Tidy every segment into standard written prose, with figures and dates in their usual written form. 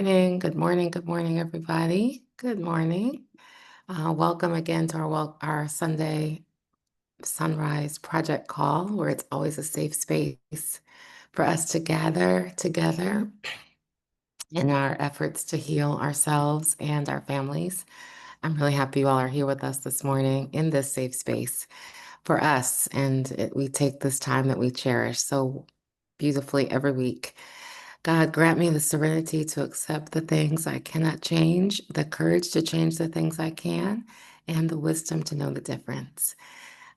morning. Good morning. Good morning, everybody. Good morning. Welcome again to our Sunday SonRise Project call, where it's always a safe space for us to gather together in our efforts to heal ourselves and our families. I'm really happy you all are here with us this morning in this safe space for us, and we take this time that we cherish so beautifully every week. God, grant me the serenity to accept the things I cannot change, the courage to change the things I can, and the wisdom to know the difference.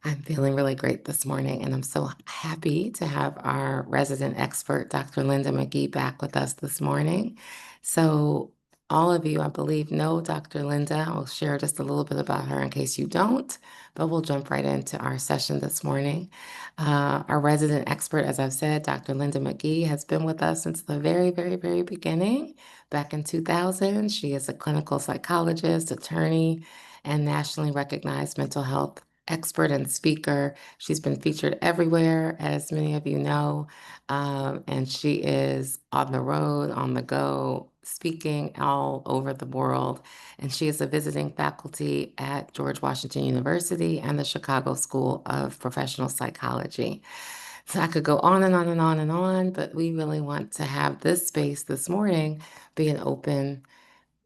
I'm feeling really great this morning, and I'm so happy to have our resident expert, Dr. Linda McGhee, back with us this morning. So, all of you, I believe, know Dr. Linda. I'll share just a little bit about her in case you don't, but we'll jump right into our session this morning. Our resident expert, as I've said, Dr. Linda McGhee, has been with us since the very, very, very beginning. Back in 2000, she is a clinical psychologist, attorney, and nationally recognized mental health expert and speaker. She's been featured everywhere, as many of you know, and she is on the road, on the go, speaking all over the world. And she is a visiting faculty at George Washington University and the Chicago School of Professional Psychology. So I could go on and on and on and on, but we really want to have this space this morning be an open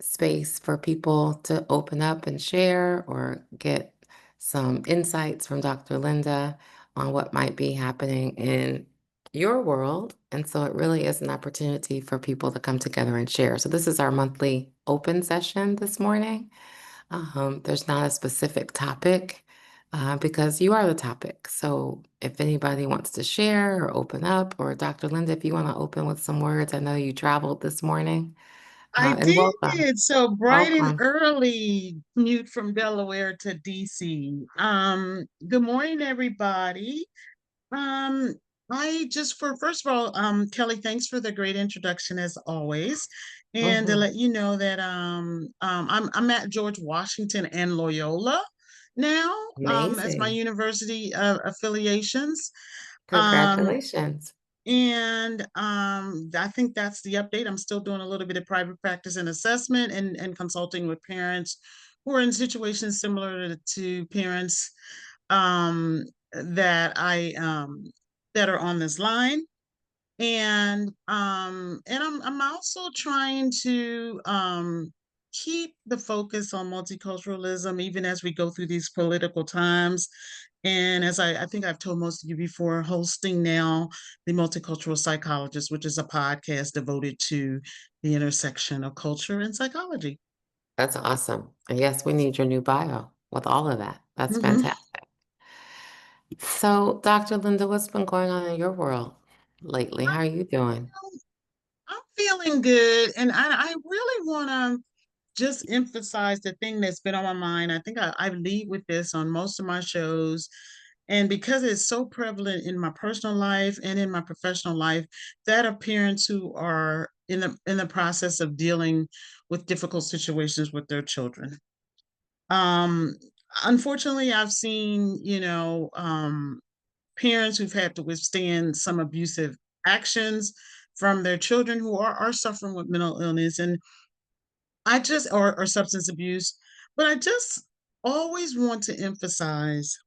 space for people to open up and share or get some insights from Dr. Linda on what might be happening in your world. And so it really is an opportunity for people to come together and share. So this is our monthly open session this morning. There's not a specific topic because you are the topic. So if anybody wants to share or open up, or Dr. Linda, if you want to open with some words, I know you traveled this morning. I And welcome. did. So bright and Welcome. early commute from Delaware to DC. Good morning, everybody. Um, I just for first of all, Kelly, thanks for the great introduction as always. And to Mhm. let you know that I'm at George Washington and Loyola now, as my Amazing. university affiliations. Um, Congratulations. And I think that's the update. I'm still doing a little bit of private practice and assessment and consulting with parents who are in situations similar to parents um, that I that are on this line. And I'm also trying to keep the focus on multiculturalism even as we go through these political times. And as I think I've told most of you before, hosting now the Multicultural Psychologist, which is a podcast devoted to the intersection of culture and psychology. That's awesome. And yes, we need your new bio with all of that. That's Mhm. fantastic. So, Dr. Linda, what's been going on in your world lately? How are you doing? I'm feeling good, and I really want to just emphasize the thing that's been on my mind. I think I lead with this on most of my shows. And because it's so prevalent in my personal life and in my professional life, that of parents who are in the process of dealing with difficult situations with their children. Um, Unfortunately, I've seen, parents who've had to withstand some abusive actions from their children who are suffering with mental illness. And or substance abuse. But I just always want to emphasize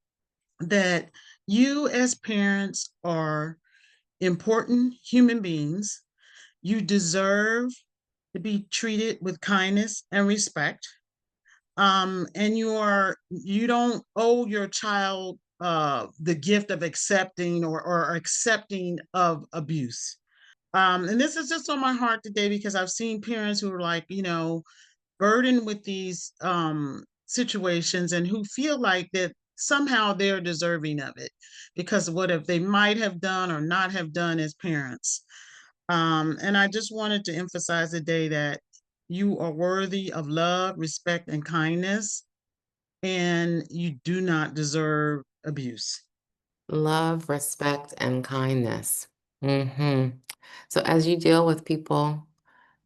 that you, as parents, are important human beings. You deserve to be treated with kindness and respect. And you don't owe your child the gift of accepting or accepting of abuse. And this is just on my heart today because I've seen parents who are like, burdened with these situations and who feel like that somehow they're deserving of it because of what if they might have done or not have done as parents. And I just wanted to emphasize today that you are worthy of love, respect, and kindness, and you do not deserve abuse. Love, respect, and kindness. hmm So, as you deal with people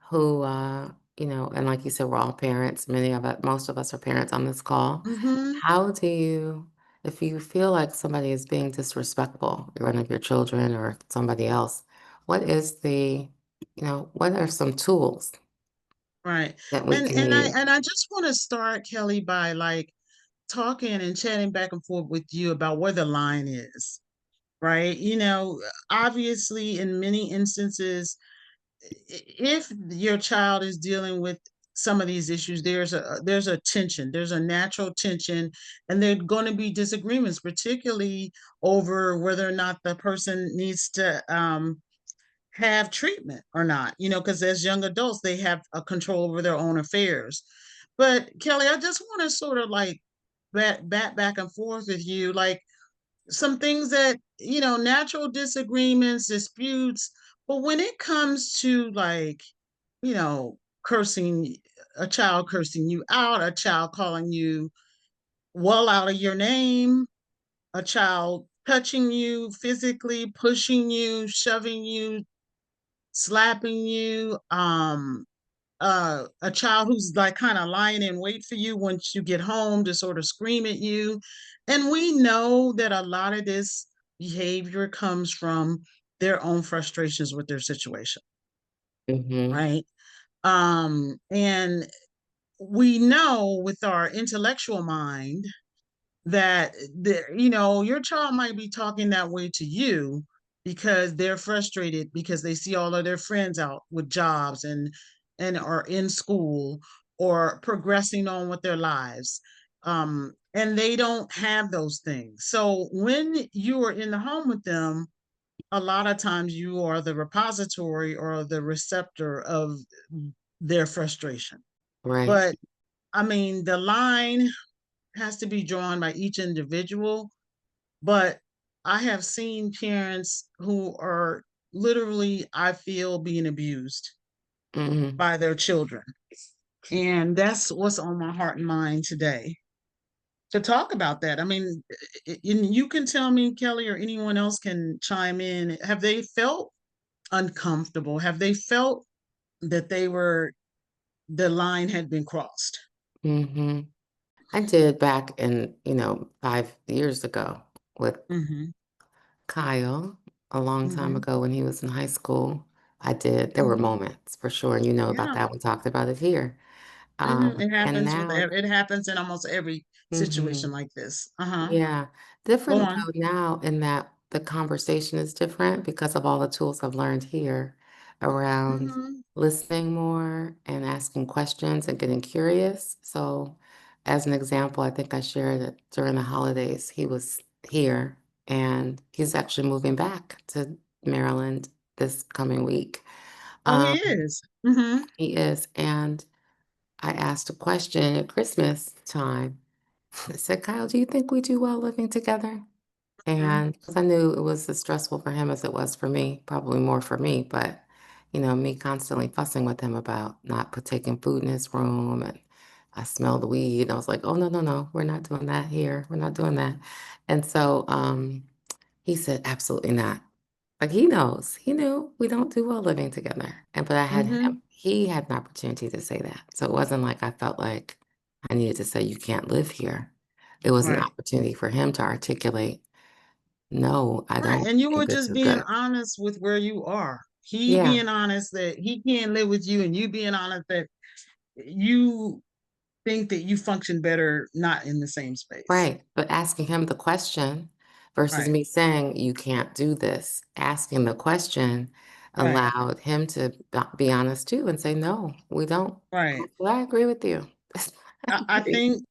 who, and like you said, we're all parents. Many of us, most of us are parents on this call. Hmm. How do you, if you feel like somebody is being disrespectful, one of your children or somebody else, what is what are some tools right. that we can use. And I just want to start, Kelly, by like talking and chatting back and forth with you about where the line is, right? Obviously, in many instances, if your child is dealing with some of these issues, there's a tension, there's a natural tension, and there are going to be disagreements, particularly over whether or not the person needs to have treatment or not, because as young adults, they have a control over their own affairs. But Kelly, I just want to sort of like back and forth with you, like some things that, natural disagreements, disputes, but when it comes to like, cursing, a child cursing you out, a child calling you well out of your name, a child touching you physically, pushing you, shoving you, slapping you, a child who's like kind of lying in wait for you once you get home to sort of scream at you. And we know that a lot of this behavior comes from their own frustrations with their situation, Hmm. right? And we know with our intellectual mind that your child might be talking that way to you because they're frustrated because they see all of their friends out with jobs and are in school or progressing on with their lives, and they don't have those things. So when you are in the home with them, a lot of times you are the repository or the receptor of their frustration. Right. But I mean, the line has to be drawn by each individual. But I have seen parents who are literally, I feel, being abused Hmm. by their children. And that's what's on my heart and mind today to talk about that. I mean, and you can tell me, Kelly, or anyone else can chime in. Have they felt uncomfortable? Have they felt that the line had been crossed? Hmm. I did back in, 5 years ago with Mm-hmm. Kyle, a long time Mm-hmm. ago when he was in high school. I did. There were Mm-hmm. moments for sure. And you know about Yeah. that. We talked about it here. It And happens now, it happens in almost every situation hmm, like this. Uh-huh. yeah, Go different on. though now in that the conversation is different because of all the tools I've learned here around Mhm. listening more and asking questions and getting curious. So, as an example, I think I shared that during the holidays, he was here and he's actually moving back to Maryland this coming week. Oh, he Um, is. Mhm. he is. And I asked a question at Christmas time. I said, Kyle, do you think we do well living together? Mhm. And because I knew it was as stressful for him as it was for me, probably more for me, but me constantly fussing with him about not taking food in his room and I smelled the weed. I was like, oh no, no, no, we're not doing that here. We're not doing that. And so he said, absolutely not. Like he knows, he knew we don't do well living together. And but I had him, Mhm. he had an opportunity to say that. So it wasn't like I felt like I needed to say you can't live here. It was an Right. opportunity for him to articulate, no, I Right. don't And you were think this just is being good. honest with where you are. He Yeah, being honest that he can't live with you, and you being honest that you think that you function better not in the same space. right. But asking him the question versus Right. me saying you can't do this, asking the question Right. allowed him to be honest too and say, no, we don't. Right. Well, I agree with you. I I agree.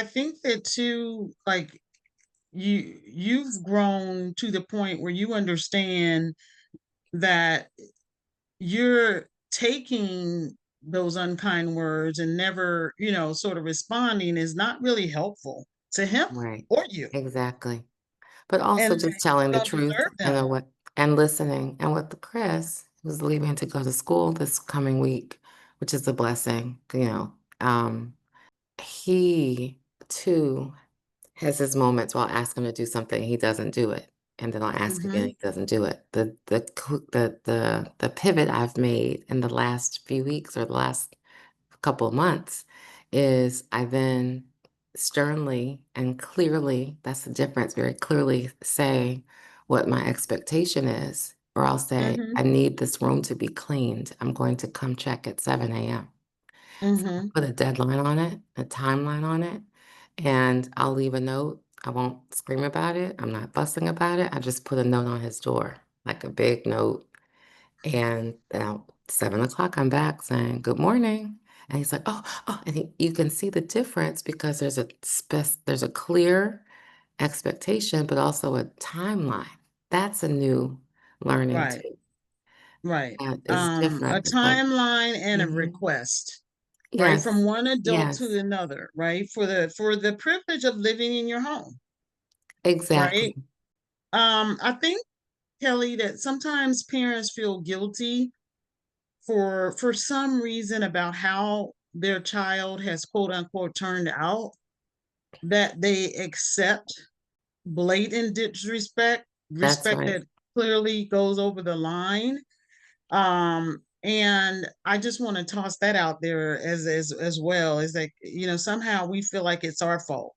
think that too, like you've grown to the point where you understand that you're taking those unkind words and never, sort of responding is not really helpful to him Right. or you. Exactly. But And also that just you telling the don't truth deserve and them. then what and listening. And with the Chris, who's leaving to go to school this coming week, which is a blessing, he too has his moments where I'll ask him to do something, he doesn't do it. And then I'll ask again, Mhm. he doesn't do it. The pivot I've made in the last few weeks or the last couple of months is I then sternly and clearly, that's the difference, very clearly say what my expectation is, or I'll say, I Mhm. need this room to be cleaned. I'm going to come check at 7 a.m. Mhm. Put a deadline on it, a timeline on it, and I'll leave a note. I won't scream about it. I'm not fussing about it. I just put a note on his door, like a big note. And at 7 o'clock, I'm back saying, "Good morning." And he's like, "Oh, oh," and you can see the difference because there's a clear expectation, but also a timeline. That's a new learning Right. too. Right. And it's A different. It's like, timeline and a mhm. request, right? From Yes, one adult to yes, another, right? For the privilege of living in your home, exactly. right? I think, Kelly, that sometimes parents feel guilty for some reason about how their child has quote unquote turned out, that they accept blatant disrespect, That's respect right. that clearly goes over the line. And I just want to toss that out there as well, is that, somehow we feel like it's our fault.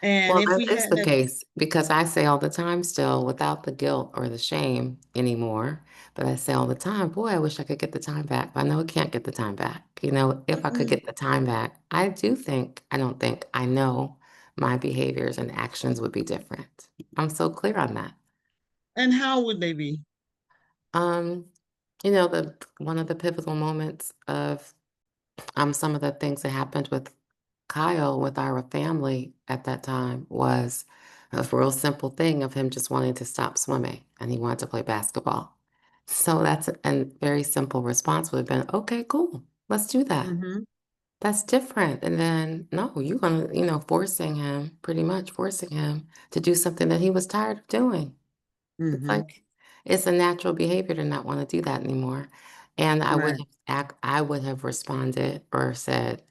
And Well, if that we is hadn't the have, case because I say all the time still without the guilt or the shame anymore, but I say all the time, boy, I wish I could get the time back. But I know I can't get the time back. If I could mm-mm. get the time back, I don't think, I know my behaviors and actions would be different. I'm so clear on that. And how would they be? Um, the one of the pivotal moments of some of the things that happened with Kyle, with our family at that time, was a real simple thing of him just wanting to stop swimming and he wanted to play basketball. So that's a very simple response would have been, okay, cool, let's do that. Mm-hmm. That's different. And then, no, you're gonna, pretty much forcing him to do something that he was tired of doing. It's Mm-hmm. like it's a natural behavior to not wanna do that anymore, and Right. I would have responded or said,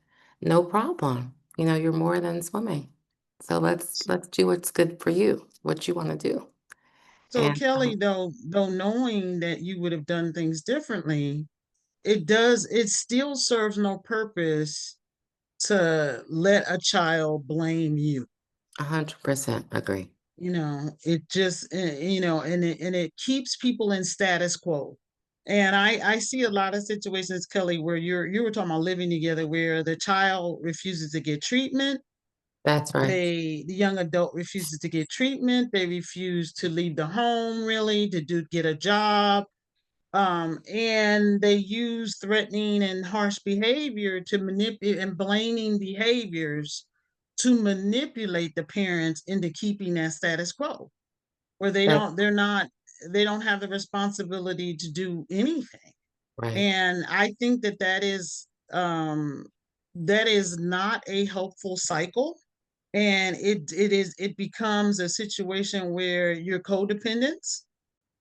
"No problem, you're more than swimming, so let's do what's good for you, what you wanna do." So And, Kelly, though knowing that you would have done things differently, it still serves no purpose to let a child blame you. 100% agree. It just, and it keeps people in status quo. And I see a lot of situations, Kelly, where you were talking about living together, where the child refuses to get treatment. That's right. The young adult refuses to get treatment. They refuse to leave the home, really, to get a job. And they use threatening and harsh behavior to manipulate, and blaming behaviors to manipulate the parents into keeping that status quo, where That's they don't have the responsibility to do anything. right. And I think that is not a helpful cycle. And it becomes a situation where you're codependent,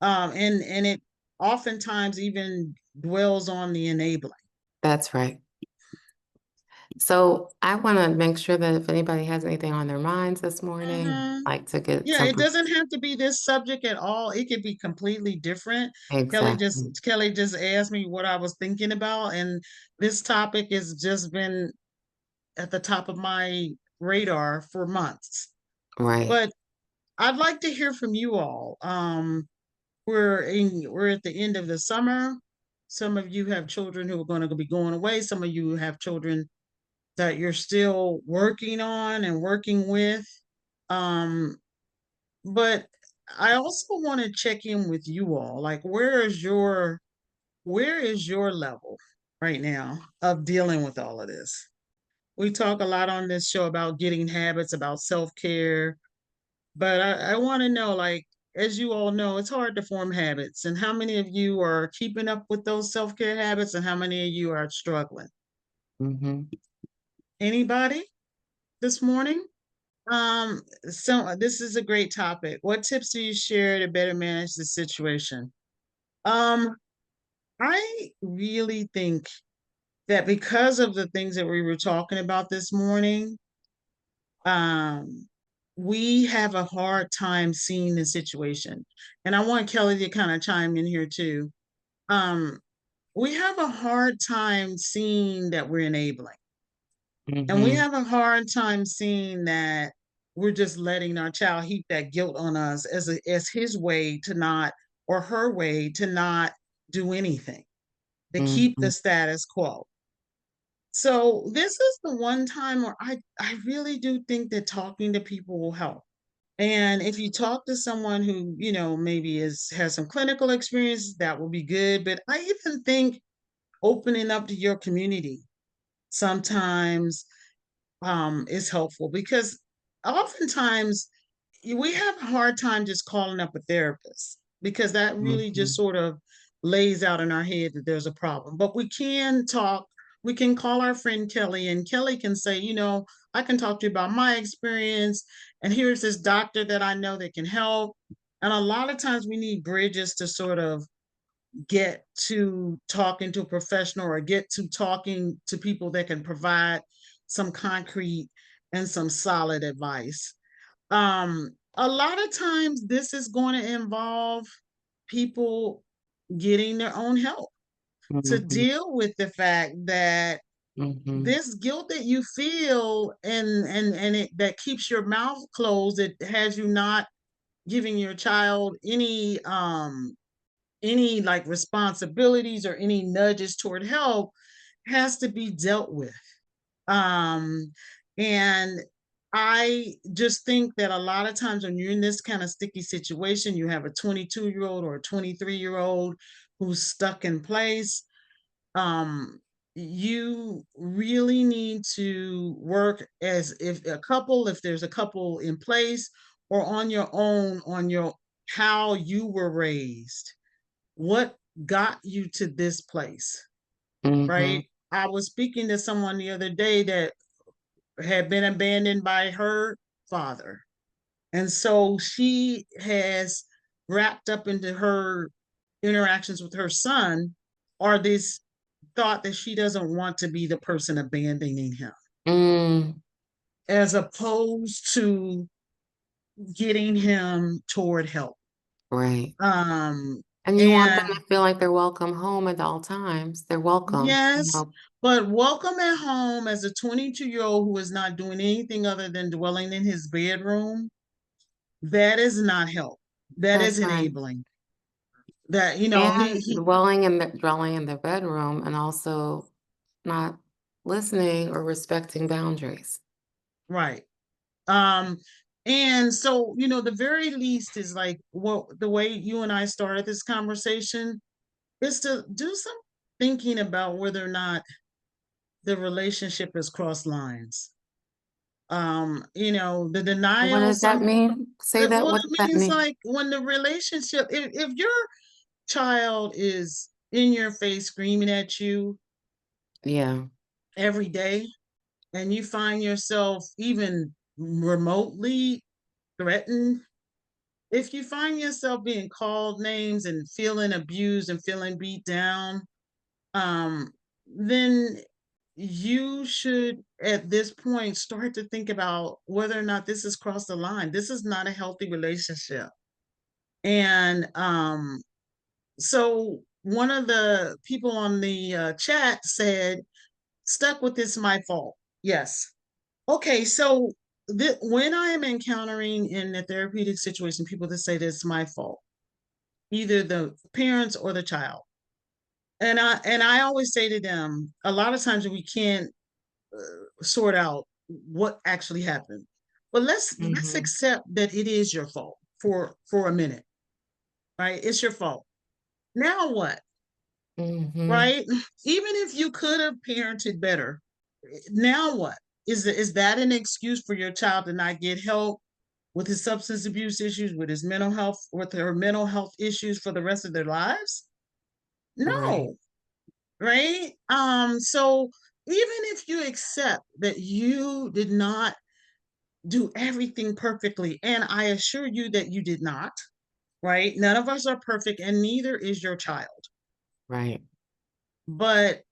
and it oftentimes even dwells on the enabling. That's right. So, I wanna make sure that if anybody has anything on their minds this morning, Mhm. like to get Yeah, some it doesn't have to be this subject at all. It could be completely different. exactly. Kelly just asked me what I was thinking about, and this topic has just been at the top of my radar for months. Right. But I'd like to hear from you all. We're at the end of the summer. Some of you have children who are going to be going away. Some of you have children that you're still working on and working with. Um, but I also want to check in with you all. Like, where is your level right now of dealing with all of this? We talk a lot on this show about getting habits, about self-care, but I want to know, like, as you all know, it's hard to form habits. And how many of you are keeping up with those self-care habits, and how many of you are struggling? Mhm. Anybody this morning? So this is a great topic. What tips do you share to better manage the situation? Um, I really think that because of the things that we were talking about this morning, um, we have a hard time seeing the situation. And I want Kelly to kind of chime in here too. Um, we have a hard time seeing that we're enabling. And we Mhm. have a hard time seeing that we're just letting our child heap that guilt on us as his way to not, or her way to not do anything, to keep the Mhm. status quo. So this is the one time where I really do think that talking to people will help. And if you talk to someone who, maybe has some clinical experience, that will be good. But I even think opening up to your community sometimes is helpful, because oftentimes we have a hard time just calling up a therapist, because that really just Mhm. sort of lays out in our head that there's a problem. But we can talk, we can call our friend Kelly, and Kelly can say, I can talk to you about my experience, and here's this doctor that I know that can help. And a lot of times we need bridges to sort of get to talking to a professional, or get to talking to people that can provide some concrete and some solid advice. A lot of times this is going to involve people getting their own help to Mhm. deal with the fact that Mhm. this guilt that you feel, and it that keeps your mouth closed, it has you not giving your child any like responsibilities or any nudges toward help, has to be dealt with. Um, and I just think that a lot of times when you're in this kind of sticky situation, you have a 22-year-old or a 23-year-old who's stuck in place. Um, you really need to work as if a couple, if there's a couple in place, or on your own, on your how you were raised, what got you to this place, Mhm. right? I was speaking to someone the other day that had been abandoned by her father. And so she has wrapped up into her interactions with her son, or this thought that she doesn't want to be the person abandoning him, Mm. as opposed to getting him toward help. Right. Um, And you want them and to feel like they're welcome home at all times. They're welcome, yes, but welcome at home as a 22-year-old who is not doing anything other than dwelling in his bedroom, that is not help. That is That's right. enabling. That, And he dwelling in the bedroom, and also not listening or respecting boundaries. right. Um, and so, the very least is like what the way you and I started this conversation is to do some thinking about whether or not the relationship has crossed lines. The What denial, does that mean? Say that. well, What it does that means mean? like when the relationship, if your child is in your face screaming at you Yeah. every day, and you find yourself even remotely threatened, if you find yourself being called names and feeling abused and feeling beat down, um, then you should at this point start to think about whether or not this has crossed the line. This is not a healthy relationship. And so one of the people on the chat said, stuck with this, my fault. Yes. Okay, so when I am encountering in a therapeutic situation people that say that it's my fault, either the parents or the child, and I always say to them, a lot of times we can't sort out what actually happened, but let's Mhm. accept that it is your fault for a minute, right? It's your fault. Now what? Mhm. Right? Even if you could have parented better, now what? Is that an excuse for your child to not get help with his substance abuse issues, with his mental health, with her mental health issues for the rest of their lives? Right. No, right? So even if you accept that you did not do everything perfectly, and I assure you that you did not, right? None of us are perfect, and neither is your child. Right. But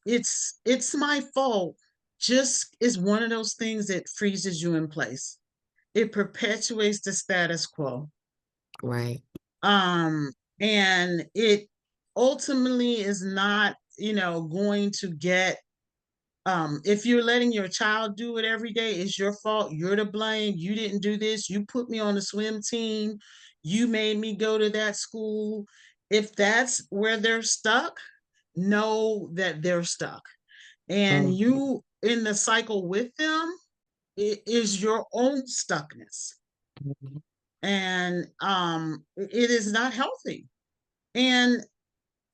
it's my fault just is one of those things that freezes you in place. It perpetuates the status quo. Right. Um, and it ultimately is not, going to get, if you're letting your child do it every day, it's your fault. You're to blame. You didn't do this. You put me on the swim team. You made me go to that school. If that's where they're stuck, know that they're stuck. and Mhm, you in the cycle with them, it is your own stuckness. mhm, And it is not healthy. And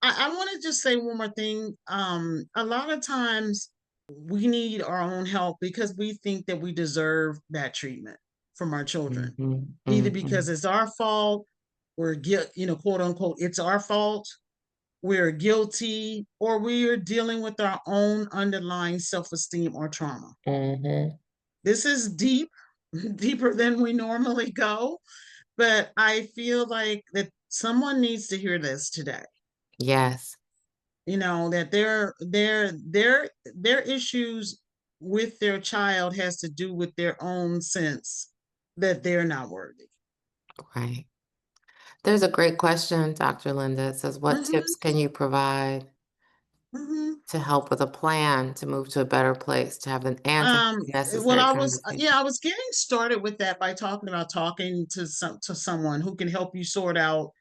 I want to just say one more thing. A lot of times we need our own help because we think that we deserve that treatment from our children, mhm, either because mhm, it's our fault, we're guilt, quote unquote, it's our fault, we're guilty, or we are dealing with our own underlying self-esteem or trauma. mhm. This is deep, deeper than we normally go, but I feel like that someone needs to hear this today. Yes, That their issues with their child has to do with their own sense that they're not worthy. right. There's a great question, Dr. Linda. It says, what tips Hmm. can you provide Hmm. to help with a plan to move to a better place, to have an and to have Um, the well, necessary I conversation? was getting started with that by talking to someone who can help you sort out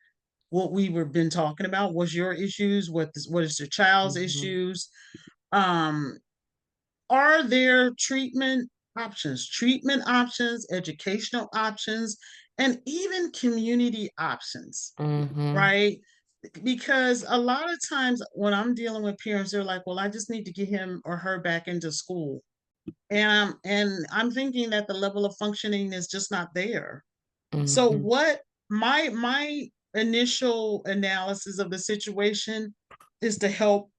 what we were been talking about. Was your issues? What is your child's Mhm, issues? Um, are there treatment options, educational options, and even community options, mhm, right? Because a lot of times when I'm dealing with parents, they're like, well, I just need to get him or her back into school. And I'm thinking that the level of functioning is just not there. So mhm, what my initial analysis of the situation is to help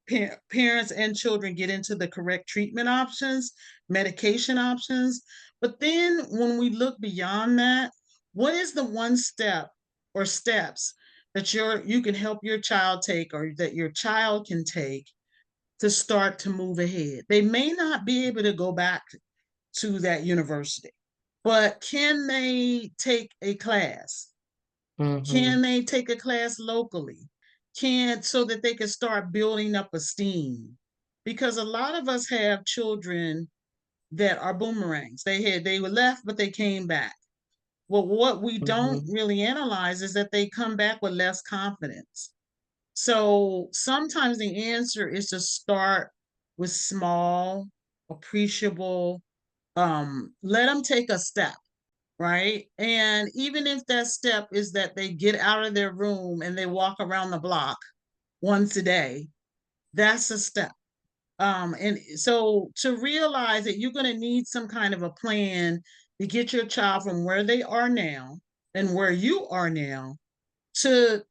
parents and children get into the correct treatment options, medication options. But then when we look beyond that, what is the one step or steps that you can help your child take, or that your child can take to start to move ahead? They may not be able to go back to that university, but can they take a class? mhm, Can they take a class locally? Can So that they can start building up esteem? Because a lot of us have children that are boomerangs. They were left, but they came back. Well, what we don't mhm, really analyze is that they come back with less confidence. So sometimes the answer is to start with small, appreciable, let them take a step, right? And even if that step is that they get out of their room and they walk around the block once a day, that's a step. And so to realize that you're going to need some kind of a plan to get your child from where they are now and where you are now to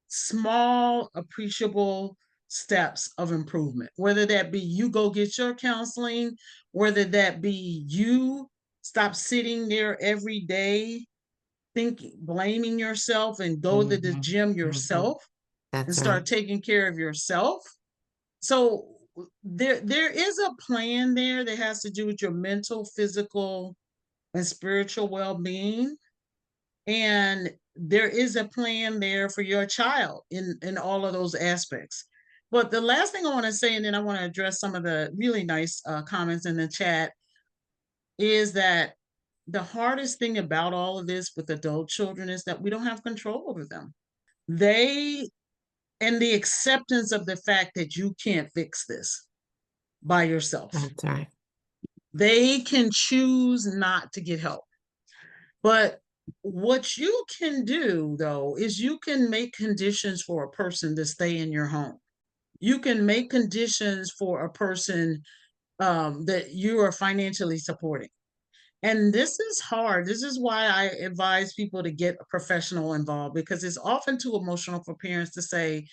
small, appreciable steps of improvement, whether that be you go get your counseling, whether that be you stop sitting there every day thinking, blaming yourself, and go to the mhm, gym mhm. yourself and That's right. start taking care of yourself. So there is a plan there that has to do with your mental, physical, and spiritual well-being. And there is a plan there for your child in all of those aspects. But the last thing I want to say, and then I want to address some of the really nice comments in the chat, is that the hardest thing about all of this with adult children is that we don't have control over them. They And the acceptance of the fact that you can't fix this by yourself. That's right. They can choose not to get help. But what you can do, though, is you can make conditions for a person to stay in your home. You can make conditions for a person that you are financially supporting. And this is hard. This is why I advise people to get a professional involved, because it's often too emotional for parents to say,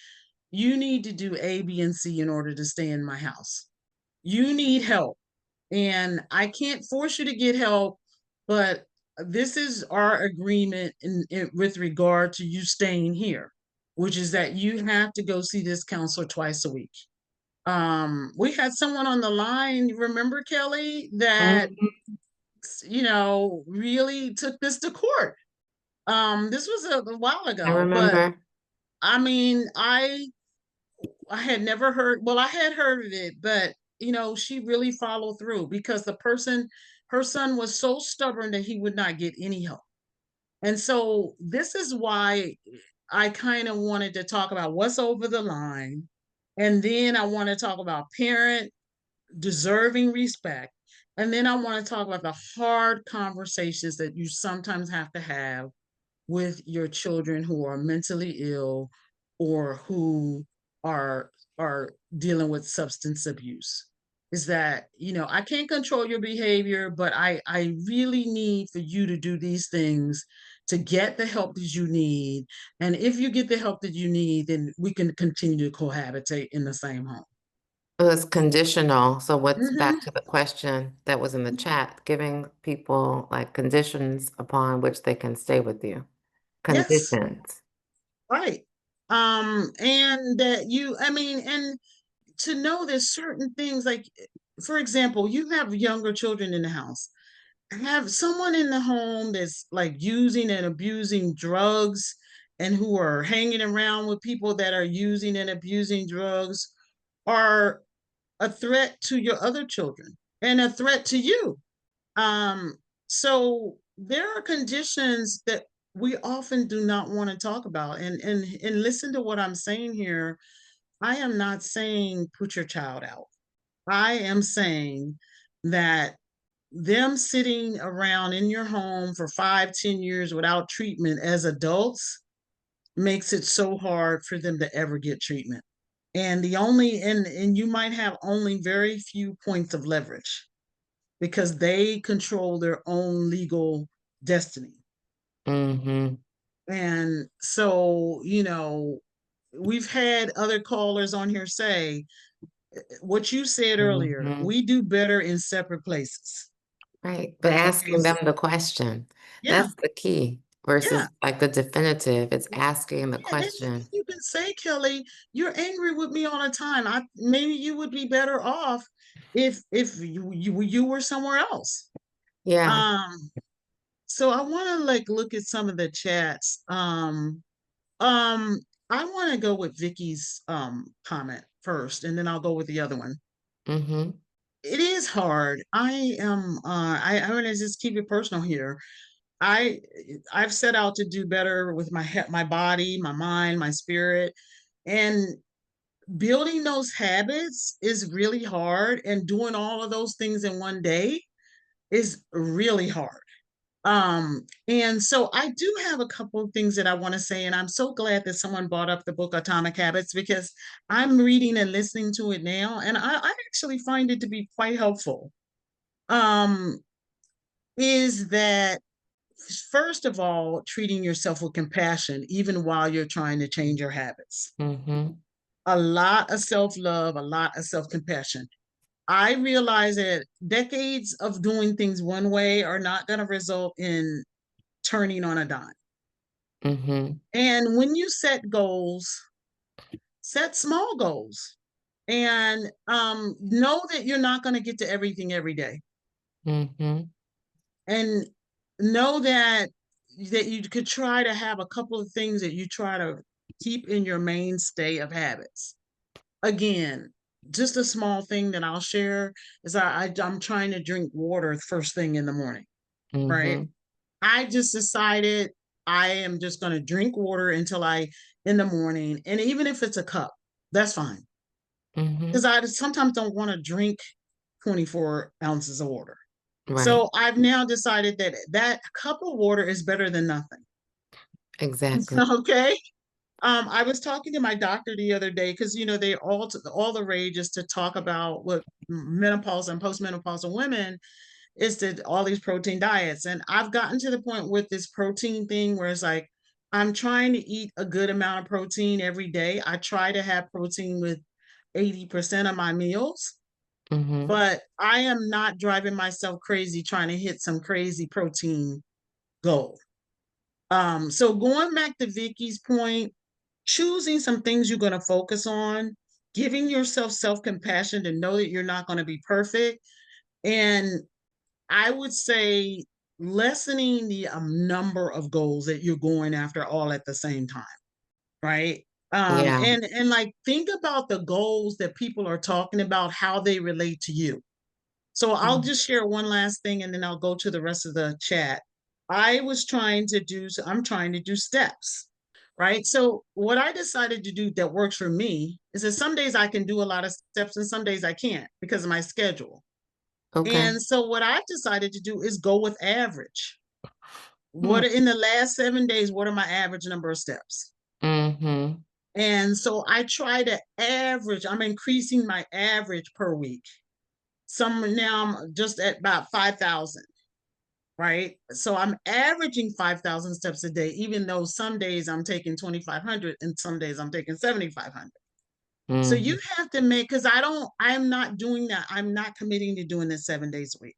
you need to do A, B, and C in order to stay in my house. You need help. And I can't force you to get help, but this is our agreement with regard to you staying here, which is that you have to go see this counselor twice a week. We had someone on the line, remember, Kelly, that Mhm. really took this to court. This was a while I ago, but remember. I mean, I had never heard, well, I had heard of it, but she really followed through because her son was so stubborn that he would not get any help. And so this is why I kind of wanted to talk about what's over the line. And then I want to talk about parent deserving respect. And then I want to talk about the hard conversations that you sometimes have to have with your children who are mentally ill or who are are dealing with substance abuse. Is that, I can't control your behavior, but I really need for you to do these things to get the help that you need. And if you get the help that you need, then we can continue to cohabitate in the same home. It was conditional. So what's back Hmm. to the question that was in the chat, giving people like conditions upon which they can stay with you. Yes, Conditions. right. And that I mean, and to know there's certain things like, for example, you have younger children in the house. Have someone in the home that's like using and abusing drugs and who are hanging around with people that are using and abusing drugs are a threat to your other children and a threat to you. Um, so there are conditions that we often do not want to talk about. And listen to what I'm saying here. I am not saying put your child out. I am saying that them sitting around in your home for 5, 10 years without treatment as adults makes it so hard for them to ever get treatment. And the only and you might have only very few points of leverage because they control their own legal destiny. Mm-hmm. And so, we've had other callers on here say what you said earlier, Mm-hmm. we do better in separate places. Right. But Okay. asking them the question, Yeah. that's the key Yeah. versus like the definitive. It's asking the Yeah, and question. you can say, Kelly, you're angry with me all the time. Maybe you would be better off if you were somewhere else. Yeah. Um, so I want to like look at some of the chats. I want to go with Vicky's comment first, and then I'll go with the other one. Mm-hmm. It is hard. I'm gonna just keep it personal here. I I've set out to do better with my body, my mind, my spirit, and building those habits is really hard. And doing all of those things in one day is really hard. And so I do have a couple of things that I want to say, and I'm so glad that someone brought up the book Atomic Habits because I'm reading and listening to it now, and I actually find it to be quite helpful. Um, is that first of all, treating yourself with compassion, even while you're trying to change your habits. Mm-hmm. A lot of self love, a lot of self compassion. I realize that decades of doing things one way are not going to result in turning on a dime. Mm-hmm. And when you set goals, set small goals and know that you're not going to get to everything every day. Mm-hmm. And know that you could try to have a couple of things that you try to keep in your mainstay of habits. Again, just a small thing that I'll share is I'm trying to drink water first thing in the morning, right? Mm-hmm. I just decided I am just going to drink water until in the morning. And even if it's a cup, that's fine. Mm-hmm. Because I sometimes don't want to drink 24 ounces of water. Right. So I've now decided that that cup of water is better than nothing. Exactly. Okay. I was talking to my doctor the other day because they all the rage is to talk about what menopause and postmenopausal women is to all these protein diets, and I've gotten to the point with this protein thing where it's like I'm trying to eat a good amount of protein every day. I try to have protein with 80% of my meals, Mm-hmm. but I am not driving myself crazy trying to hit some crazy protein goal. So going back to Vicky's point, choosing some things you're going to focus on, giving yourself self-compassion to know that you're not going to be perfect. And I would say lessening the number of goals that you're going after all at the same time, right? Yeah. And like think about the goals that people are talking about, how they relate to you. So I'll Mm-hmm. just share one last thing and then I'll go to the rest of the chat. I'm trying to do steps. right? So what I decided to do that works for me is that some days I can do a lot of steps and some days I can't because of my schedule. Okay. And so what I've decided to do is go with average. Hmm. What are, in the last 7 days, what are my average number of steps? Mm-hmm. And so I try to average, I'm increasing my average per week. Some now I'm just at about 5,000, right? So I'm averaging 5,000 steps a day, even though some days I'm taking 2,500 and some days I'm taking 7,500. So Mm-hmm. you have to make, because I'm not doing that. I'm not committing to doing this 7 days a week.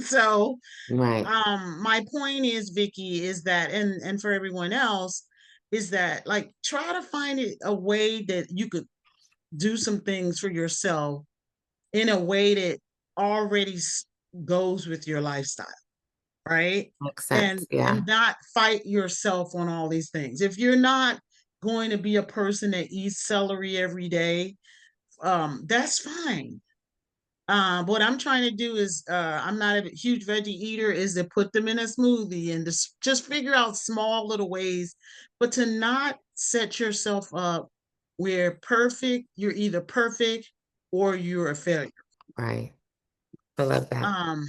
So Right. my point is, Vicky, is that, and for everyone else, is that like try to find a way that you could do some things for yourself in a way that already goes with your lifestyle, right? Makes and sense. Yeah. and not fight yourself on all these things. If you're not going to be a person that eats celery every day, that's fine. What I'm trying to do is, I'm not a huge veggie eater, is to put them in a smoothie and just figure out small little ways, but to not set yourself up where you're either perfect or you're a failure. Right. I love that. Um,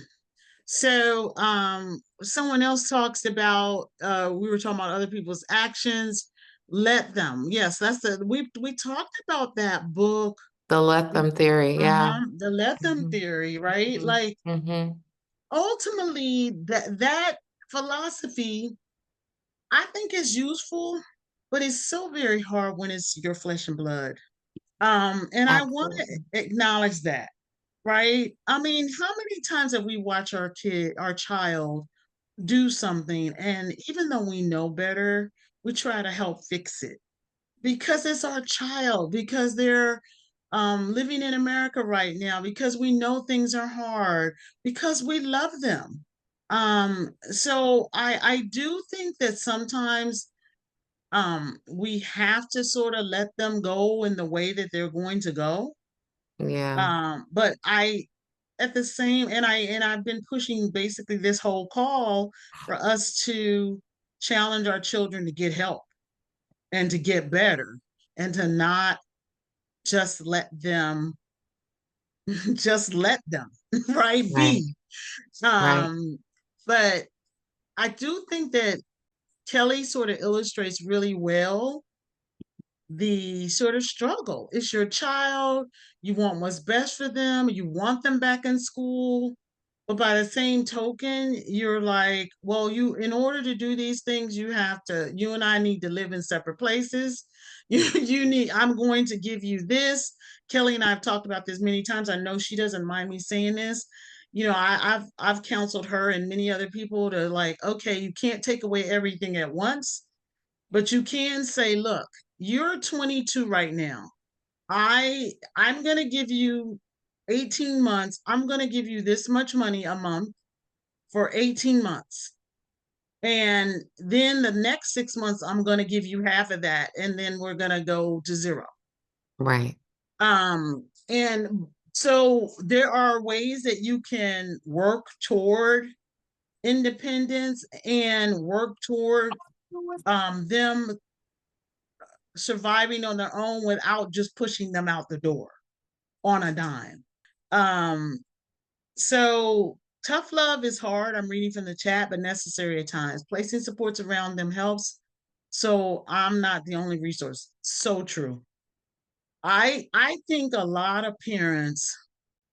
someone else talks about, we were talking about other people's actions. Let them. Yes, that's we talked about that book. The let them theory. Yeah. The let them Mm-hmm. theory, right? Mm-hmm. Like Mm-hmm. ultimately that philosophy I think is useful, but it's so very hard when it's your flesh and blood. And I want to Absolutely. acknowledge that, right? I mean, how many times have we watched our child do something, and even though we know better, we try to help fix it because it's our child, because they're living in America right now, because we know things are hard, because we love them. So I do think that sometimes we have to sort of let them go in the way that they're going to go. Yeah. But I at the same and I've been pushing basically this whole call for us to challenge our children to get help and to get better and to not just let them just let them right Right. be. Right. But I do think that Kelly sort of illustrates really well the sort of struggle. It's your child, you want what's best for them, you want them back in school. But by the same token, you're like, well, in order to do these things, you and I need to live in separate places. I'm going to give you this. Kelly and I have talked about this many times. I know she doesn't mind me saying this. I've counseled her and many other people to like, okay, you can't take away everything at once, but you can say, look, you're 22 right now. I'm going to give you 18 months. I'm going to give you this much money a month for 18 months. And then the next 6 months, I'm going to give you half of that. And then we're going to go to zero. Right. And so there are ways that you can work toward independence and work toward them surviving on their own without just pushing them out the door on a dime. Um, so tough love is hard. I'm reading from the chat, but necessary at times. Placing supports around them helps. So I'm not the only resource. So true. I think a lot of parents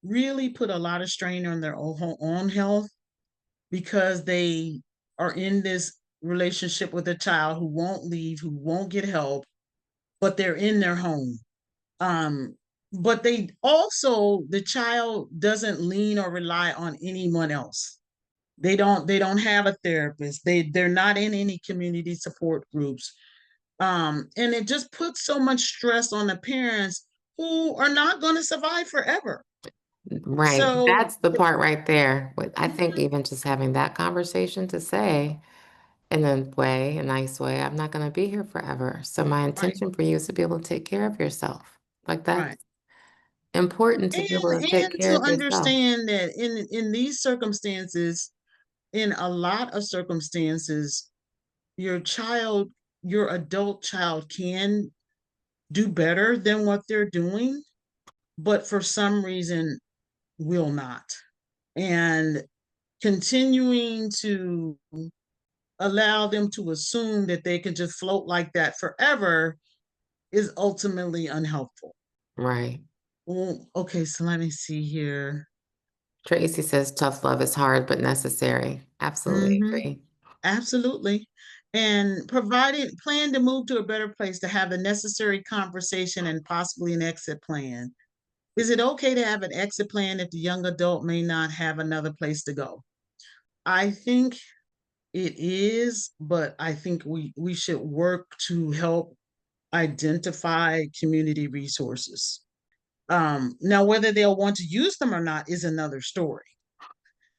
really put a lot of strain on their own health because they are in this relationship with a child who won't leave, who won't get help, but they're in their home. Um, but the child doesn't lean or rely on anyone else. They don't have a therapist. They're not in any community support groups. And it just puts so much stress on the parents who are not going to survive forever. Right. So That's the part right there. But I think even just having that conversation to say in a way, a nice way, I'm not going to be here forever. So my right, intention for you is to be able to take care of yourself. Like right. that's important to be able to take And care to of yourself. understand that in these circumstances, in a lot of circumstances, your child your adult child can do better than what they're doing, but for some reason will not. And continuing to allow them to assume that they can just float like that forever is ultimately unhelpful. Right. Well, okay, so let me see here. Tracy says tough love is hard but necessary. Absolutely Hmm. agree. Absolutely. And providing plan to move to a better place to have the necessary conversation and possibly an exit plan. Is it okay to have an exit plan if the young adult may not have another place to go? I think it is, but I think we should work to help identify community resources. Now, whether they'll want to use them or not is another story.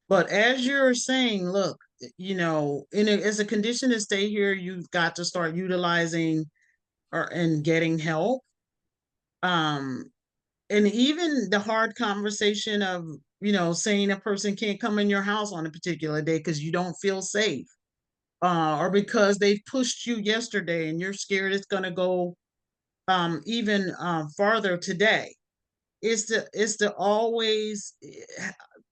But as you're saying, look, as a condition to stay here, you've got to start utilizing or and getting help. Um, and even the hard conversation of saying a person can't come in your house on a particular day because you don't feel safe, or because they pushed you yesterday and you're scared it's going to go even farther today. Is to always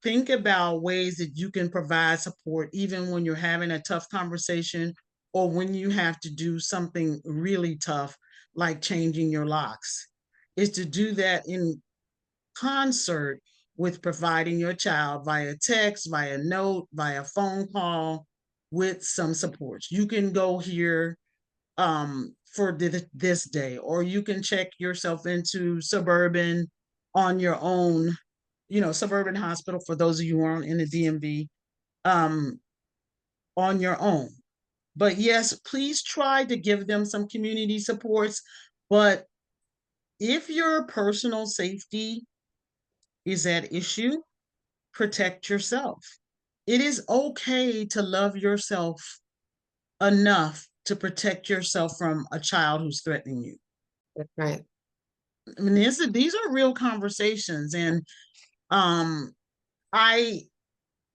think about ways that you can provide support even when you're having a tough conversation or when you have to do something really tough like changing your locks, is to do that in concert with providing your child via text, via note, via phone call, with some supports. You can go here for this day, or you can check yourself into suburban on your own, suburban hospital for those of you who aren't in the DMV, um, on your own. But yes, please try to give them some community supports. But if your personal safety is at issue, protect yourself. It is okay to love yourself enough to protect yourself from a child who's threatening you. That's right. I mean, these are real conversations, and um, I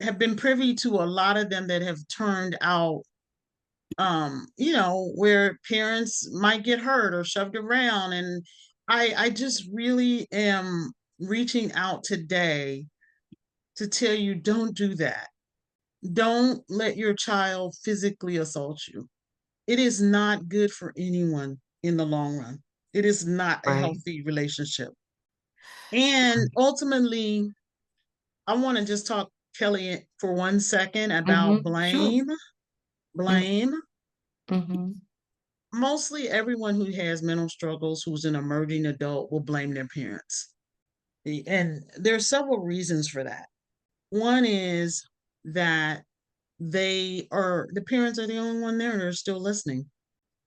have been privy to a lot of them that have turned out, where parents might get hurt or shoved around, and I just really am reaching out today to tell you, don't do that. Don't let your child physically assault you. It is not good for anyone in the long run. It is not a Right. healthy relationship. And ultimately, I want to just talk, Kelly, for 1 second about Sure. blame. Blame. Mm-hmm. Mostly everyone who has mental struggles who's an emerging adult will blame their parents. And there are several reasons for that. One is that the parents are the only one there and they're still listening,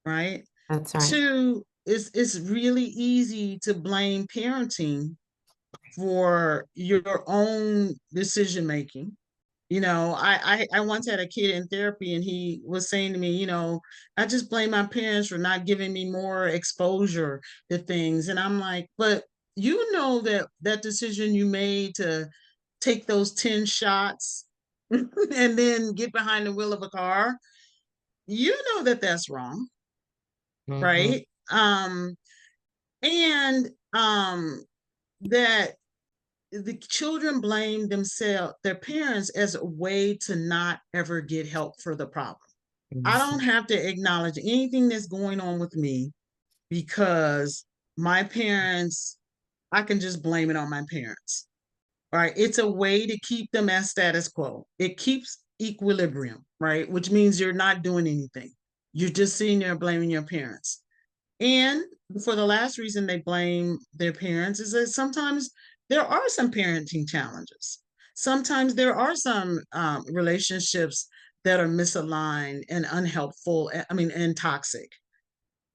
right? That's right. Two, it's really easy to blame parenting for your own decision making. I once had a kid in therapy and he was saying to me, I just blame my parents for not giving me more exposure to things. And I'm like, but that decision you made to take those 10 shots and then get behind the wheel of a car, that that's wrong, Mm-hmm. right? And that the children blame their parents, as a way to not ever get help for the problem. I don't have to acknowledge anything that's going on with me because my parents, I can just blame it on my parents. Right? It's a way to keep them as status quo. It keeps equilibrium, right? Which means you're not doing anything. You're just sitting there blaming your parents. And for the last reason they blame their parents is that sometimes there are some parenting challenges. Sometimes there are some relationships that are misaligned and unhelpful, and toxic.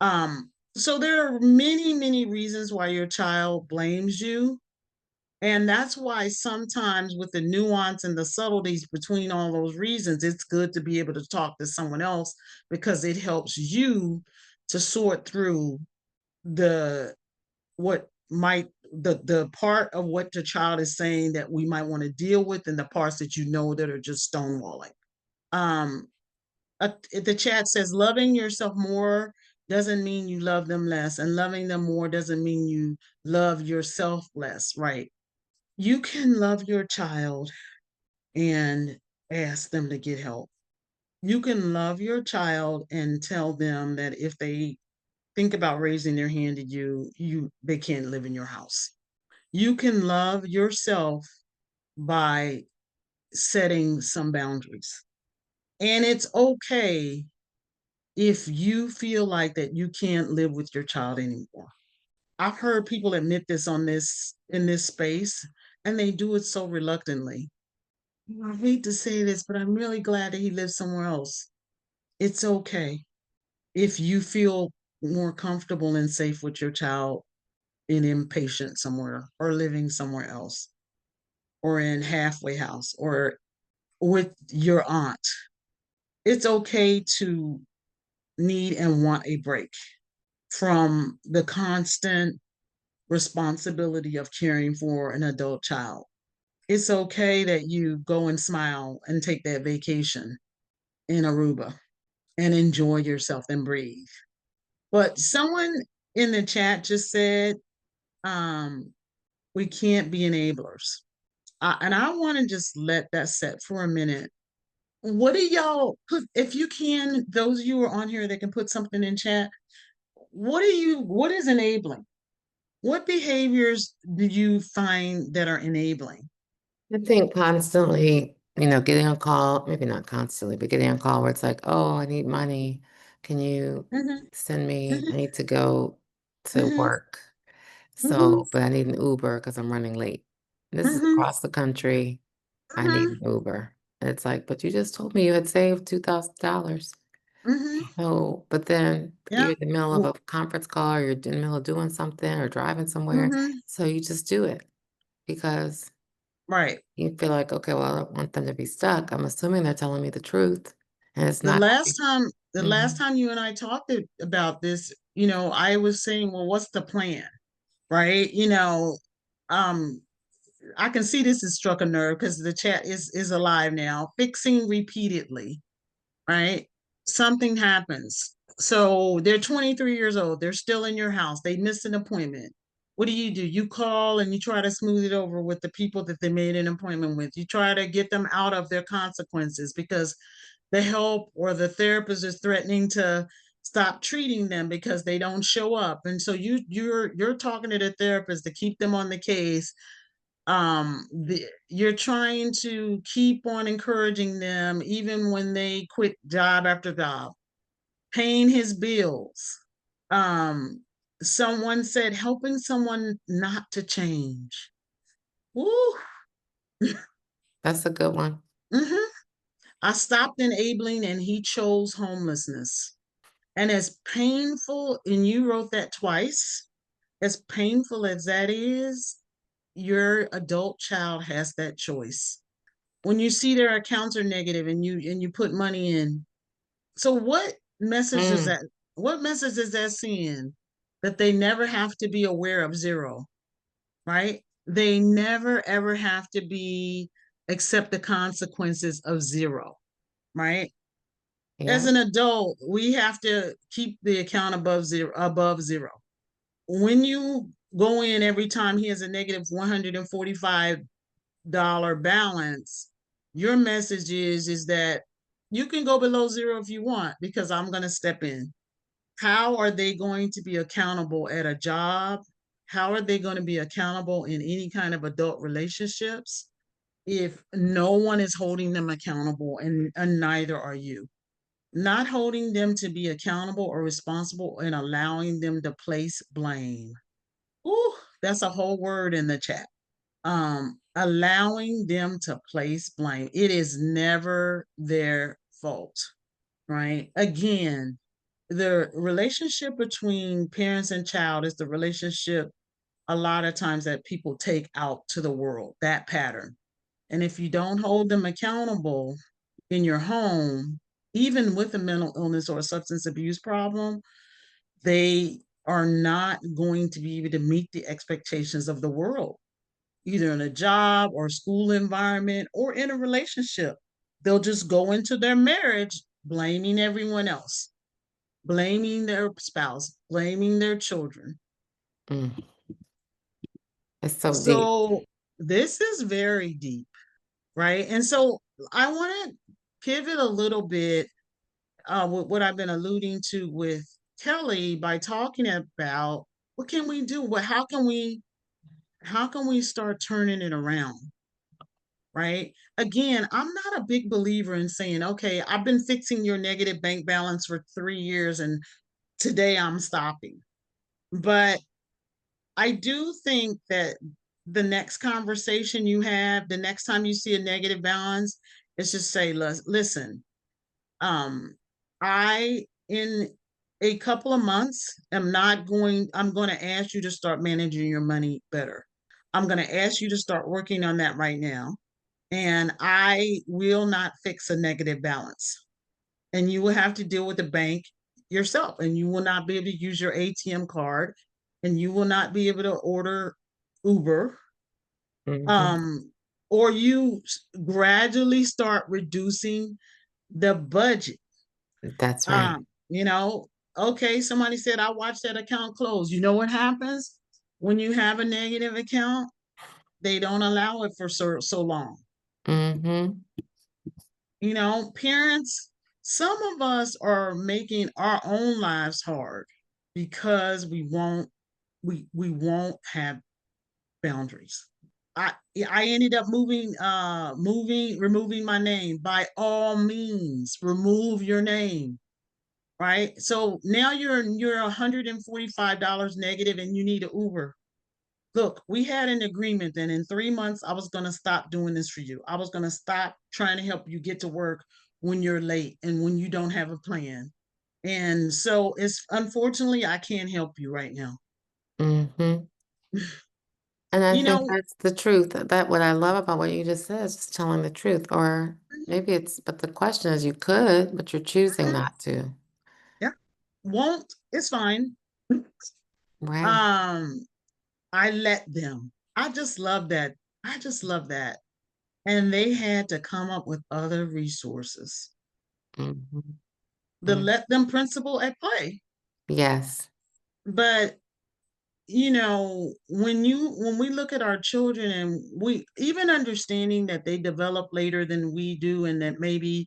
So there are many, many reasons why your child blames you. And that's why sometimes, with the nuance and the subtleties between all those reasons, it's good to be able to talk to someone else, because it helps you to sort through the what might the part of what the child is saying that we might want to deal with, and the parts that that are just stonewalling. Um, the chat says loving yourself more doesn't mean you love them less, and loving them more doesn't mean you love yourself less, right? You can love your child and ask them to get help. You can love your child and tell them that if they think about raising their hand at you they can't live in your house. You can love yourself by setting some boundaries. And it's okay if you feel like that you can't live with your child anymore. I've heard people admit this on this in this space, and they do it so reluctantly. I hate to say this, but I'm really glad that he lives somewhere else. It's okay if you feel more comfortable and safe with your child in inpatient somewhere or living somewhere else or in halfway house or with your aunt. It's okay to need and want a break from the constant responsibility of caring for an adult child. It's okay that you go and smile and take that vacation in Aruba and enjoy yourself and breathe. But someone in the chat just said, um, we can't be enablers. And I want to just let that set for a minute. What do y'all put, if you can, those of you who are on here that can put something in chat, what is enabling? What behaviors do you find that are enabling? I think constantly, getting a call, maybe not constantly, but getting a call where it's like, oh, I need money. Can you Mm-hmm, send me? I mm-hmm, need to go to mm-hmm, work. mm-hmm, So, but I need an Uber because I'm running late. This is mm-hmm, across the country. I need mm-hmm, an Uber. And it's like, but you just told me you had saved $2,000. mm-hmm. Oh, but then you're Yeah. in the middle of Well, a conference call, or you're in the middle of doing something or driving somewhere. mm-hmm. So you just do it because Right. you feel like, okay, well, I don't want them to be stuck. I'm assuming they're telling me the truth. And it's The not. last time, the last Mhm. time you and I talked about this, I was saying, well, what's the plan? Right? Um, I can see this has struck a nerve because the chat is alive now. Fixing repeatedly, right? Something happens. So they're 23 years old. They're still in your house. They missed an appointment. What do? You call and you try to smooth it over with the people that they made an appointment with. You try to get them out of their consequences because the help or the therapist is threatening to stop treating them because they don't show up. And so you're talking to the therapist to keep them on the case. You're trying to keep on encouraging them even when they quit job after job, paying his bills. um Someone said helping someone not to change. Woo. That's a good one. Hmm. I stopped enabling and he chose homelessness. And as painful, and you wrote that twice, as painful as that is, your adult child has that choice. When you see their accounts are negative and you put money in, so Mm, what message is that seeing? That they never have to be aware of zero, right? They never ever have to be accept the consequences of zero, right? As yeah. an adult, we have to keep the account above zero. When you go in every time he has a negative $145 balance, your message is that you can go below zero if you want because I'm going to step in. How are they going to be accountable at a job? How are they going to be accountable in any kind of adult relationships if no one is holding them accountable and neither are you? Not holding them to be accountable or responsible and allowing them to place blame. Ooh, that's a whole word in the chat. Allowing them to place blame. It is never their fault, right? Again, the relationship between parents and child is the relationship a lot of times that people take out to the world, that pattern. And if you don't hold them accountable in your home, even with a mental illness or a substance abuse problem, they are not going to be able to meet the expectations of the world, either in a job or school environment or in a relationship. They'll just go into their marriage blaming everyone else, blaming their spouse, blaming their children. Mm. It's so deep. So this is very deep, right? And so I want to pivot a little bit with what I've been alluding to with Kelli by talking about what can we do? How can we start turning it around? Right? Again, I'm not a big believer in saying, okay, I've been fixing your negative bank balance for 3 years and today I'm stopping. But I do think that the next conversation you have, the next time you see a negative balance, is just say, listen, um, I in a couple of months I'm going to ask you to start managing your money better. I'm going to ask you to start working on that right now. And I will not fix a negative balance. And you will have to deal with the bank yourself. And you will not be able to use your ATM card. And you will not be able to order Uber. Mhm. Um, or you gradually start reducing the budget. That's right. You know, okay, somebody said I watched that account close. You know what happens when you have a negative account? They don't allow it for so long. Mhm. You know, parents, some of us are making our own lives hard because we won't have boundaries. I I ended up removing my name. By all means, remove your name. Right? So now you're $145 negative and you need an Uber. Look, we had an agreement that in 3 months I was going to stop doing this for you. I was going to stop trying to help you get to work when you're late and when you don't have a plan. And so it's unfortunately I can't help you right now. Mhm. And I You think know, that's the truth. That what I love about what you just said is just telling the truth. Or maybe but the question is you could, but you're choosing not to. yeah, won't, it's fine. Right. Um, I let them. I just love that. I just love that. And they had to come up with other resources. Mhm. The Mm. let them principle at play. Yes. But when we look at our children and we even understanding that they develop later than we do and that maybe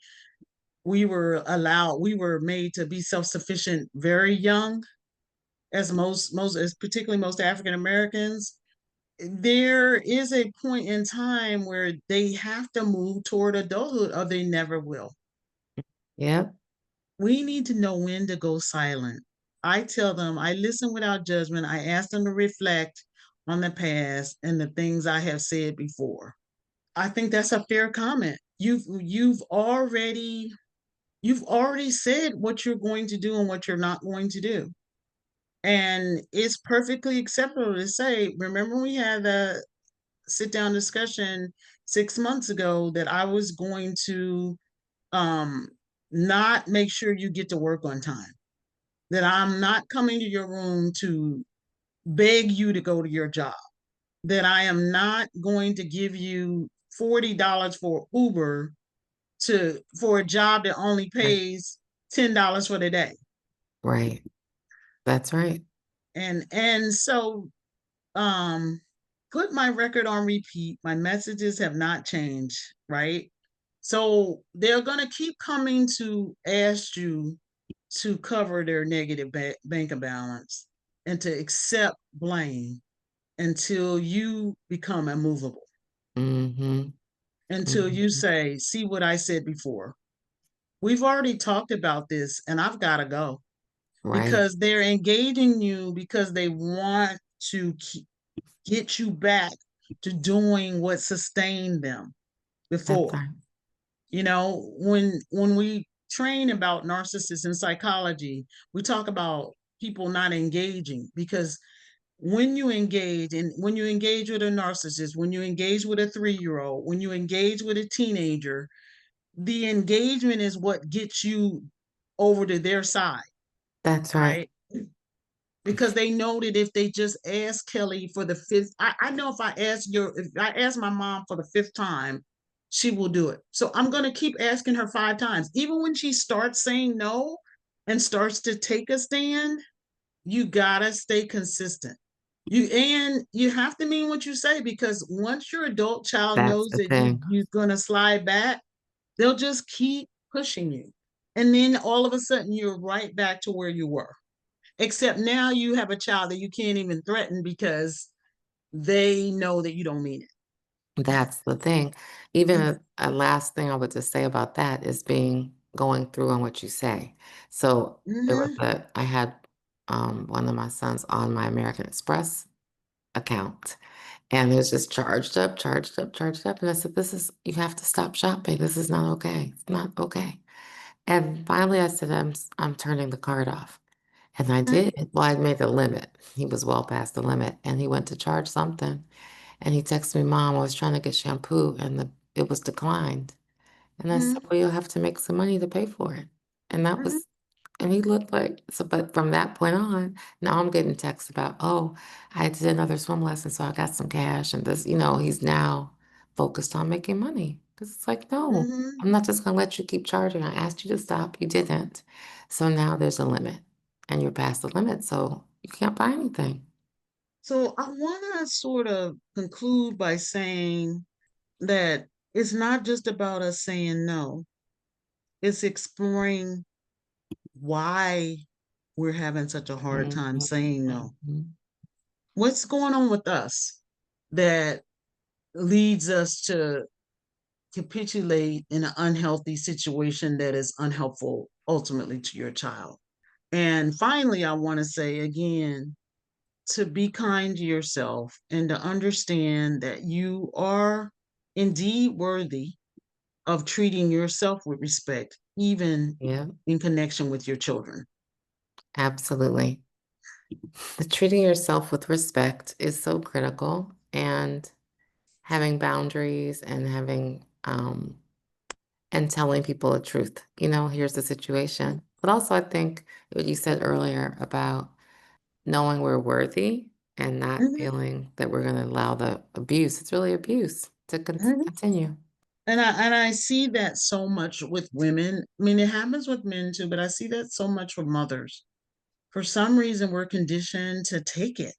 we were made to be self-sufficient very young, as most as particularly most African Americans, there is a point in time where they have to move toward adulthood or they never will. Yep. We need to know when to go silent. I tell them, I listen without judgment. I ask them to reflect on the past and the things I have said before. I think that's a fair comment. You've already said what you're going to do and what you're not going to do. And it's perfectly acceptable to say, remember we had a sit down discussion 6 months ago that I was going to um not make sure you get to work on time, that I'm not coming to your room to beg you to go to your job, that I am not going to give you $40 for Uber for a job that only Right. pays $10 for the day. Right. That's right. And so um put my record on repeat. My messages have not changed, right? So they're going to keep coming to ask you to cover their negative bank balance and to accept blame until you become immovable, Mhm. until you Mhm. say, see what I said before. We've already talked about this and I've got to go, Right. because they're engaging you because they want to get you back to doing what sustained them That's before. right. When we train about narcissists in psychology, we talk about people not engaging because when you engage with a narcissist, when you engage with a 3-year-old, when you engage with a teenager, the engagement is what gets you over to their side, That's right. right? Because they know that if they just ask Kelli for the fifth, I know if I ask my mom for the fifth time, she will do it. So I'm going to keep asking her 5 times. Even when she starts saying no and starts to take a stand, you gotta stay consistent. You have to mean what you say, because once your adult child That's knows the that thing. you're gonna slide back, they'll just keep pushing you. And then all of a sudden you're right back to where you were. Except now you have a child that you can't even threaten because they know that you don't mean it. That's the thing. Even a last thing I would just say about that is being going through on what you say. So there was Mm-hmm. I had one of my sons on my American Express account, and it was just charged up, charged up, charged up. And I said, "This is, you have to stop shopping. This is not okay. It's not okay." And finally I said, I'm turning the card off. And I Mm-hmm. did. Well, I made the limit. He was well past the limit, and he went to charge something. And he texted me, Mom, I was trying to get shampoo and it was declined. And I said, Well, you'll have to make some money to pay for it. And that Mm-hmm. was, and he looked like, so, but from that point on, now I'm getting texts about, oh, I did another swim lesson, so I got some cash. And this, he's now focused on making money. Because it's like, no, Mm-hmm. I'm not just going to let you keep charging. I asked you to stop. You didn't. So now there's a limit, and you're past the limit. So you can't buy anything. So I want to sort of conclude by saying that it's not just about us saying no, it's exploring why we're having such a hard time Mhm, saying no. mhm. What's going on with us that leads us to capitulate in an unhealthy situation that is unhelpful ultimately to your child? And finally, I want to say again, to be kind to yourself and to understand that you are indeed worthy of treating yourself with respect, even Yeah, in connection with your children. absolutely. The treating yourself with respect is so critical, and having boundaries and and telling people the truth. Here's the situation. But also, I think what you said earlier about knowing we're worthy and not Mhm, feeling that we're going to allow the abuse. It's really abuse to mhm. continue. And I see that so much with women. I mean, it happens with men too, but I see that so much with mothers. For some reason, we're conditioned to take it,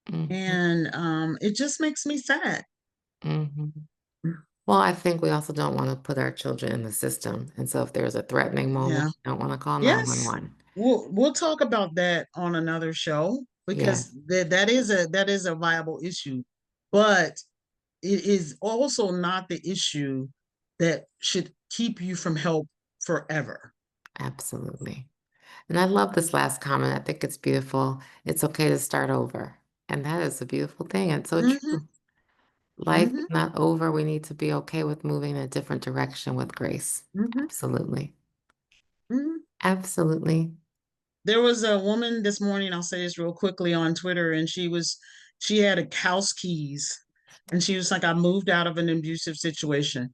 Hmm. and it just makes me sad. Hmm. Well, I think we also don't want to put our children in the system. And so if there's a threatening moment, Yeah. we don't want to call Yes. 911. We'll talk about that on another show, Yeah, because that is a viable issue, but it is also not the issue that should keep you from help forever. absolutely. And I love this last comment. I think it's beautiful. It's okay to start over. And that is a beautiful thing. And so Hmm. true. Life is Hmm. not over. We need to be okay with moving in a different direction with grace. Hmm. Absolutely. Hmm. Absolutely. There was a woman this morning, I'll say this real quickly, on Twitter, and she had a house keys, and she was like, I moved out of an abusive situation,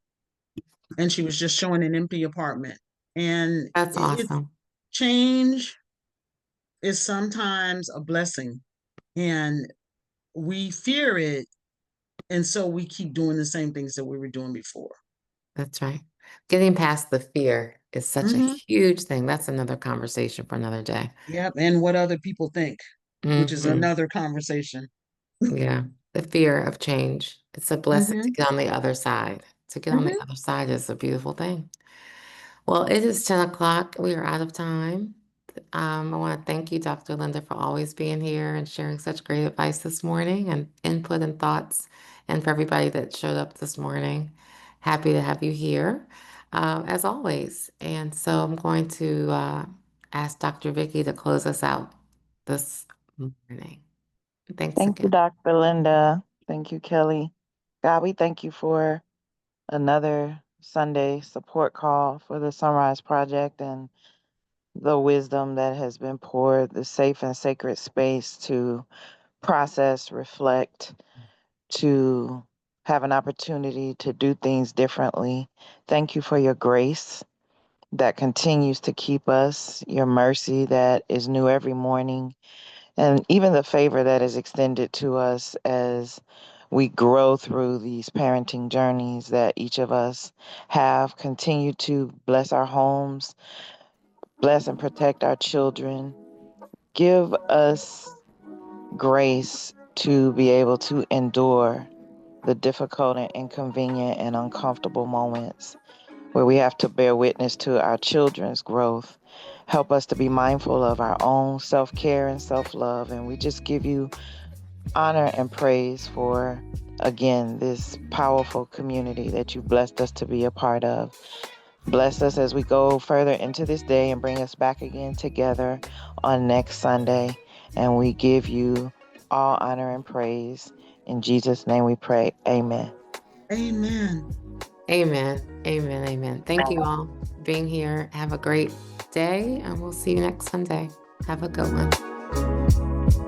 and she was just showing an empty apartment. And That's it's awesome. change is sometimes a blessing, and we fear it, and so we keep doing the same things that we were doing before. That's right. Getting past the fear is such a Hmm. huge thing. That's another conversation for another day. Yep, and what other people think, which is Hmm. another conversation. Yeah. The fear of change. It's a blessing to Hmm. get on the other side. To get on the Hmm. other side is a beautiful thing. Well, it is 10 o'clock. We are out of time. I want to thank you, Dr. Linda, for always being here and sharing such great advice this morning and input and thoughts. And for everybody that showed up this morning, happy to have you here, as always. And so I'm going to ask Dr. Vicky to close us out this morning. Thanks Thank you, again. Dr. Linda. Thank you, Kelly. God, we thank you for another Sunday support call for the SonRise Project and the wisdom that has been poured, the safe and sacred space to process, reflect, to have an opportunity to do things differently. Thank you for your grace that continues to keep us, your mercy that is new every morning, and even the favor that is extended to us as we grow through these parenting journeys that each of us have. Continue to bless our homes, bless and protect our children. Give us grace to be able to endure the difficult and inconvenient and uncomfortable moments where we have to bear witness to our children's growth. Help us to be mindful of our own self-care and self-love. And we just give you honor and praise for, again, this powerful community that you blessed us to be a part of. Bless us as we go further into this day and bring us back again together on next Sunday. And we give you all honor and praise. In Jesus' name we pray. Amen. Amen. Amen. Amen. Amen. Thank you all for being here. Have a great day, and we'll see you next Sunday. Have a good one.